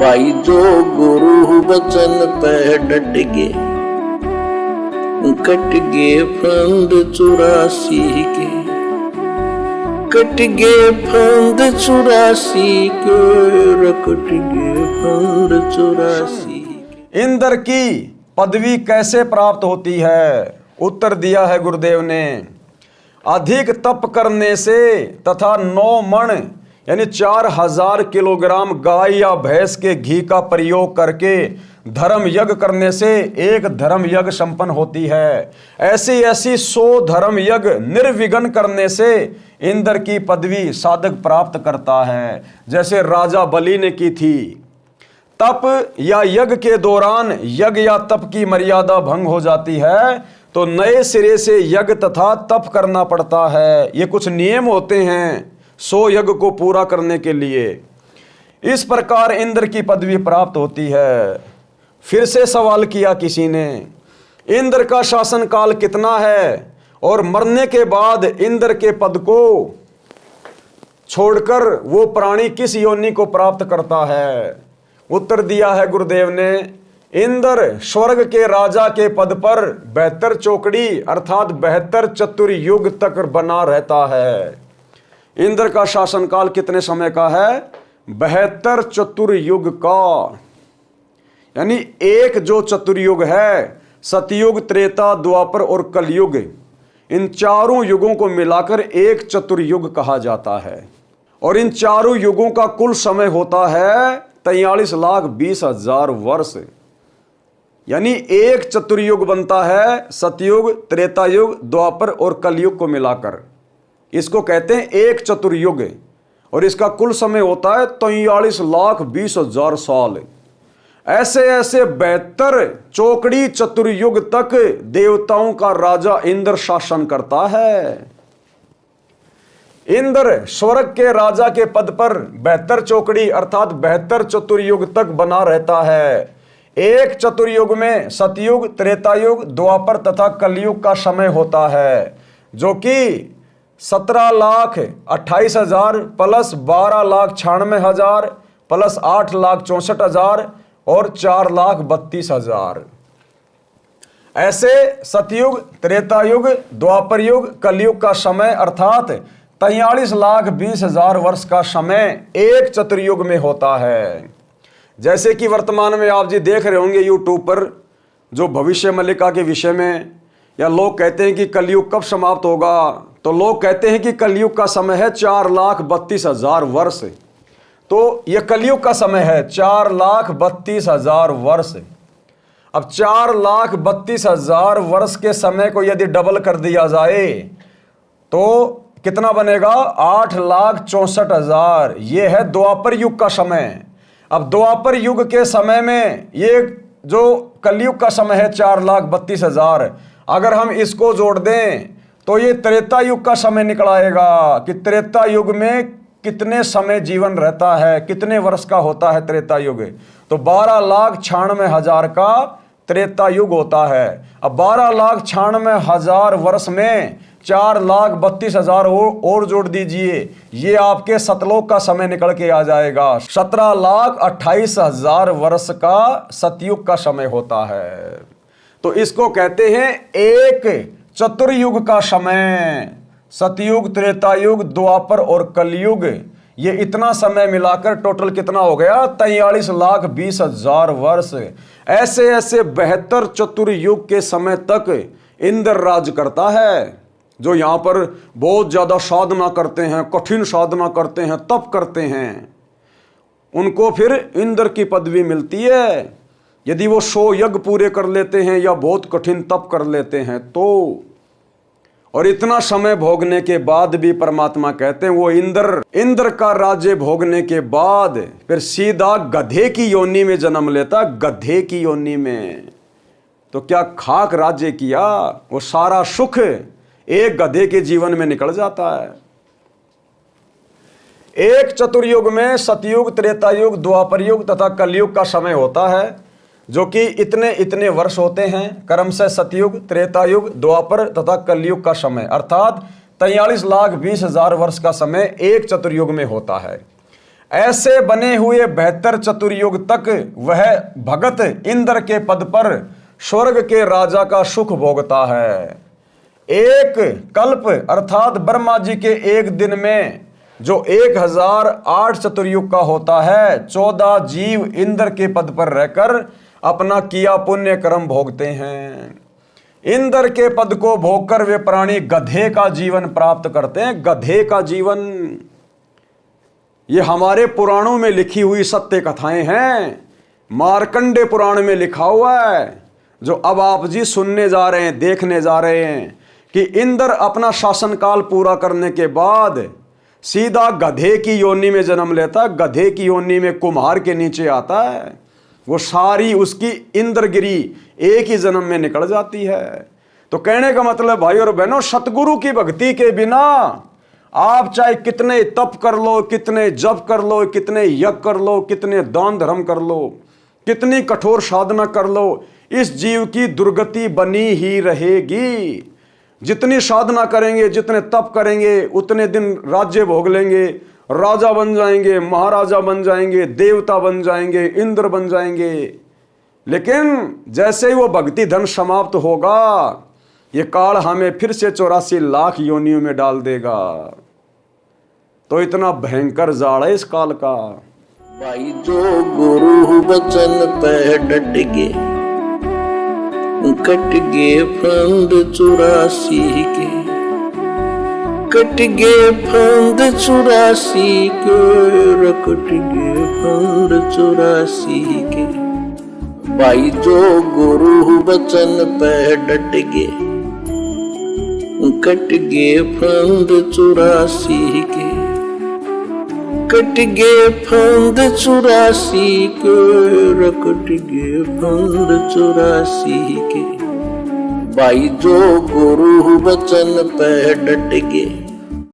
भाई जो गुरु वचन पे डट गए, कट गए फंद 84 के, कट गए फंद 84 के, कट गए फंद 84 के। इंद्र की पदवी कैसे प्राप्त होती है? उत्तर दिया है गुरुदेव ने, अधिक तप करने से तथा 9 मण यानी 4000 किलोग्राम गाय या भैंस के घी का प्रयोग करके धर्म यज्ञ करने से एक धर्म यज्ञ संपन्न होती है। ऐसी 100 धर्म यज्ञ निर्विघ्न करने से इंद्र की पदवी साधक प्राप्त करता है, जैसे राजा बलि ने की थी। तप या यज्ञ के दौरान यज्ञ या तप की मर्यादा भंग हो जाती है तो नए सिरे से यज्ञ तथा तप करना पड़ता है। ये कुछ नियम होते हैं 100 यज्ञ को पूरा करने के लिए। इस प्रकार इंद्र की पदवी प्राप्त होती है। फिर से सवाल किया किसी ने, इंद्र का शासन काल कितना है और मरने के बाद इंद्र के पद को छोड़कर वो प्राणी किस योनि को प्राप्त करता है? उत्तर दिया है गुरुदेव ने, इंद्र स्वर्ग के राजा के पद पर 72 चौकड़ी अर्थात 72 चतुर्युग तक बना रहता है। इंद्र का शासनकाल कितने समय का है? 72 चतुर्युग का। यानी एक जो चतुर्युग है, सतयुग, त्रेता, द्वापर और कलयुग, इन चारों युगों को मिलाकर एक चतुर्युग कहा जाता है। और इन चारों युगों का कुल समय होता है 43,20,000 वर्ष। यानी एक चतुर्युग बनता है सतयुग, त्रेतायुग, द्वापर और कलयुग को मिलाकर। इसको कहते हैं एक चतुर्युग और इसका कुल समय होता है 43,20,000 साल। ऐसे ऐसे 72 चौकड़ी चतुर्युग तक देवताओं का राजा इंद्र शासन करता है। इंद्र स्वर्ग के राजा के पद पर 72 चौकड़ी अर्थात 72 चतुर्युग तक बना रहता है। एक चतुर्युग में सतयुग, त्रेतायुग, द्वापर तथा कलयुग का समय होता है, जो कि 17,28,000 प्लस 12,96,000 प्लस 8,64,000 और 4,32,000। ऐसे सतयुग, त्रेतायुग, द्वापर युग, कलयुग का समय अर्थात 43,20,000 वर्ष का समय एक चतुर्युग में होता है। जैसे कि वर्तमान में आप जी देख रहे होंगे यूट्यूब पर जो भविष्य मल्लिका के विषय में, या लोग कहते हैं कि कलयुग कब समाप्त होगा, तो लोग कहते हैं कि कलयुग का समय है 4,32,000 वर्ष। तो यह कलयुग का समय है 4,32,000 वर्ष। अब 4,32,000 वर्ष के समय को यदि डबल कर दिया जाए तो कितना बनेगा? 8,64,000। ये है द्वापर युग का समय। अब द्वापर युग के समय में ये जो कलयुग का समय है 4,32,000, अगर हम इसको जोड़ दें तो ये त्रेता युग का समय निकल आएगा कि त्रेता युग में कितने समय जीवन रहता है, कितने वर्ष का होता है त्रेता युग। तो 12,96,000 का त्रेता युग होता है। अब 12,96,000 वर्ष में 4,32,000 और जोड़ दीजिए, ये आपके सतलोक का समय निकल के आ जाएगा। 17,28,000 वर्ष का सतयुग का समय होता है। तो इसको कहते हैं एक चतुर्युग का समय। सतयुग, त्रेतायुग, द्वापर और कलयुग, ये इतना समय मिलाकर टोटल कितना हो गया? 43,20,000 वर्ष। ऐसे ऐसे 72 चतुर्युग के समय तक इंद्र राज करता है। जो यहाँ पर बहुत ज़्यादा साधना करते हैं, कठिन साधना करते हैं, तप करते हैं, उनको फिर इंद्र की पदवी मिलती है। यदि वो 100 यज्ञ पूरे कर लेते हैं या बहुत कठिन तप कर लेते हैं तो। और इतना समय भोगने के बाद भी परमात्मा कहते हैं वो इंद्र का राज्य भोगने के बाद फिर सीधा गधे की योनि में जन्म लेता। गधे की योनि में तो क्या खाक राज्य किया, वो सारा सुख एक गधे के जीवन में निकल जाता है। एक चतुर्युग में सतयुग, त्रेतायुग, द्वापर युग तथा कलयुग का समय होता है, जो कि इतने इतने वर्ष होते हैं। क्रम से सतयुग, त्रेतायुग, द्वापर तथा कलयुग का समय अर्थात 43,20,000 वर्ष का समय एक चतुर्युग में होता है। ऐसे बने हुए 72 चतुर्युग तक वह भगत इंद्र के पद पर स्वर्ग के राजा का सुख भोगता है। एक कल्प अर्थात ब्रह्मा जी के एक दिन में जो 1008 चतुर्युग का होता है, 14 जीव इंद्र के पद पर रहकर अपना किया पुण्य कर्म भोगते हैं। इंद्र के पद को भोगकर वे प्राणी गधे का जीवन प्राप्त करते हैं। गधे का जीवन, ये हमारे पुराणों में लिखी हुई सत्य कथाएं हैं। मार्कंडे पुराण में लिखा हुआ है, जो अब आप जी सुनने जा रहे हैं, देखने जा रहे हैं, कि इंद्र अपना शासनकाल पूरा करने के बाद सीधा गधे की योनि में जन्म लेता है। गधे की योनि में कुम्हार के नीचे आता है। वो सारी उसकी इंद्रगिरी एक ही जन्म में निकल जाती है। तो कहने का मतलब भाई और बहनों, सतगुरु की भक्ति के बिना आप चाहे कितने तप कर लो, कितने जप कर लो, कितने यज्ञ कर लो, कितने दान धर्म कर लो, कितनी कठोर साधना कर लो, इस जीव की दुर्गति बनी ही रहेगी। जितनी साधना करेंगे, जितने तप करेंगे, उतने दिन राज्य भोग लेंगे, राजा बन जाएंगे, महाराजा बन जाएंगे, देवता बन जाएंगे, इंद्र बन जाएंगे। लेकिन जैसे ही वो भक्ति धन समाप्त होगा, ये काल हमें फिर से 84 लाख योनियों में डाल देगा। तो इतना भयंकर जाड़ है इस काल का। भाई जो गुरु वचन पे डट गे, कट गे फंद 84 के, कट गे फंद 84 के, रकट गे फंद 84 के। भाई जो गुरु वचन पे डट गे, कट गे फंद 84 के, कट गे फंद 84 के, रकट गे फंद 84 के। भाई जो गुरु वचन पे डट गे,